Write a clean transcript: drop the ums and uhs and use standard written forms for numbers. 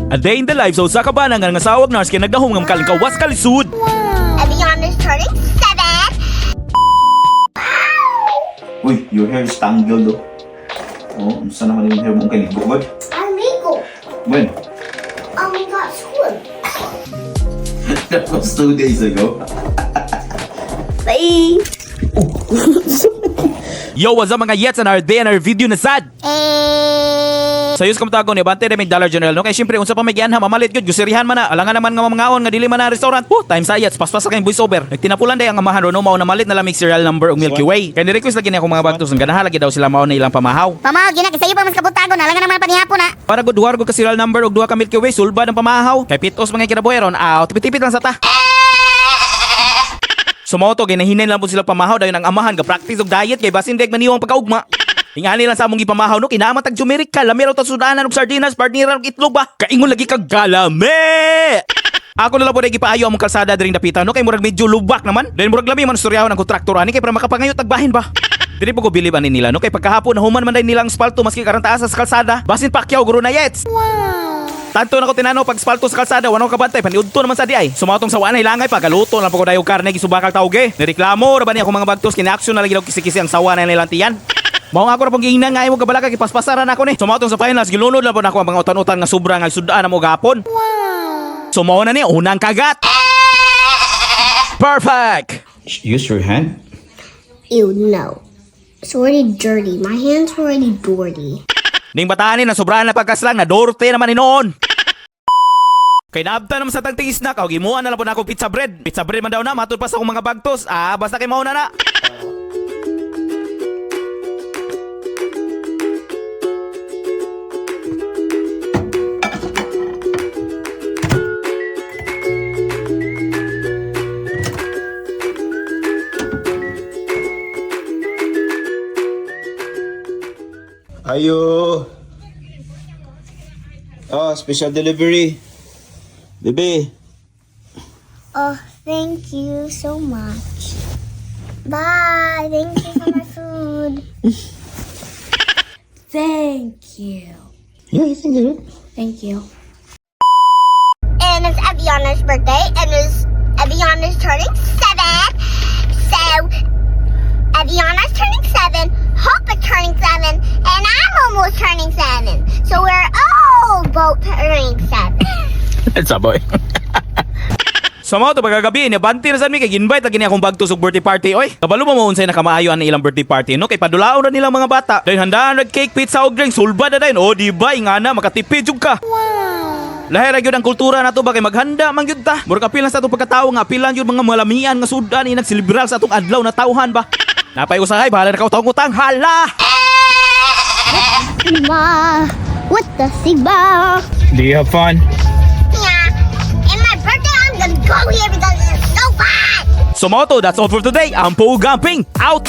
A day in the life sa usa ka bana nga sawag nurse kay nagdahom nga makaling kawas kalisud. Aviana's turning 7. Uy, your hair is tangled though. Oh, saan naman yung hair mong kaligo, boy? Amigo. When? We got school. That was 2 days ago. Bye. Yo, what's up mga yets and our day and our video na sad. Sa yus kamtago ni Bante may Dollar General no kay syempre unsa pa may gianha mamalit gyud gusirihan man na alangan naman nga mangaon nga dili man na restaurant. Time sa yets paspas sa kay voice over. Nagtinapulan day ang amahan ro no mao na malit na lamig serial number og Milky Way. Kay ni-request lagi ni ako mga bagtos nga ganahan lagi daw sila mao na ilang pamahaw. Pamahaw gina kay sayo pa mas kabutagon alangan naman panihapon na. Para gud duhar gud ka serial number og duha ka Milky Way sulbad ang pamahaw. Kay pitos mga kinabuheron tipit-tipit lang sa ta. Sumoto ginahinay lang po sila pamahaw dayon ang amahan ga practice og diet kay basin dek maniwang pagkaugma. Tingali lang sa among gipamahaw no kinamatag jumeric ka lamero ta sudanan og sardinas partneran og itlog ba. Kaingon lagi kag galame. Ako na lang po na gipaayo among kalsada diring dapitan no kay murag medyo lubak naman. Dahil murag lami man suryahon ang kontraktor ani kay para makapangayot tagbahin ba. Dili po ko bilib ani nila no kay pagkahapon nahuman man day nilang asfalto maski karang taas sa kalsada. Basin pakyaw guro na yets. Tanto na ko tinano pag asfalto sa kalsada wala ko kabantay paniudto naman sa di ay. Sumatong sa wanay langay pagaluto lang po ko dayo karne gisubakal tawge. Nireklamo ra ba ni ako mga bagtos kini-action na lagi daw kisi-kisi ang sawa na nilang tiyan. Mao nga ako ra pong giingnan nga imo kabalaka kipaspasaran ako ni. Sumatong sa finals gilunod lang po nako ang mga utan-utan nga sobra nga sudaan na mo gapon. So mao na ni unang kagat. Perfect. Use your hand. Ew, no. It's already dirty. My hands are already dirty. Ning bataan ni na sobrahan na pagkaslang na dorte naman ni noon. Kay naabta naman sa tagting snack o gimuan na lang po na ako pizza bread. Pizza bread man daw na matud pa sa akong mga bagtos. Basta kay mao na. Ayo. Special delivery. Bebe. Oh, thank you so much. Bye. Thank you for my food. Thank you. Yeah, thank you. Thank you. And it's Aviana's birthday, and Aviana's turning 7. So, Aviana's turning 7, Hope is turning 7, and I'm almost turning 7. So we're all both turning 7. It's a boy. So mao to pagkagabi ni Banti na sa mi kay ginvite lagi ni akong bagtos og birthday party oy. Kabalo mo unsay nakamaayo ang ilang birthday party no kay padulaon ra nilang mga bata. Dahil handaan red cake, pizza ug drink sulbad na dayon. Di ba ingana makatipid jud ka. Lahi ra gyud ang kultura nato ba kay maghanda man gyud ta. Murag apil lang sa atong pagkatawo nga apil lang gyud mga malamian nga sudan ni nagselebrar sa atong adlaw na tawhan ba. Napay usahay bahala na ka utang hala. Ma, what the sigba? Do you have fun? Yeah. And my birthday, I'm gonna go here because it's so fun. So mao to, that's all for today. Ang Pugamping out.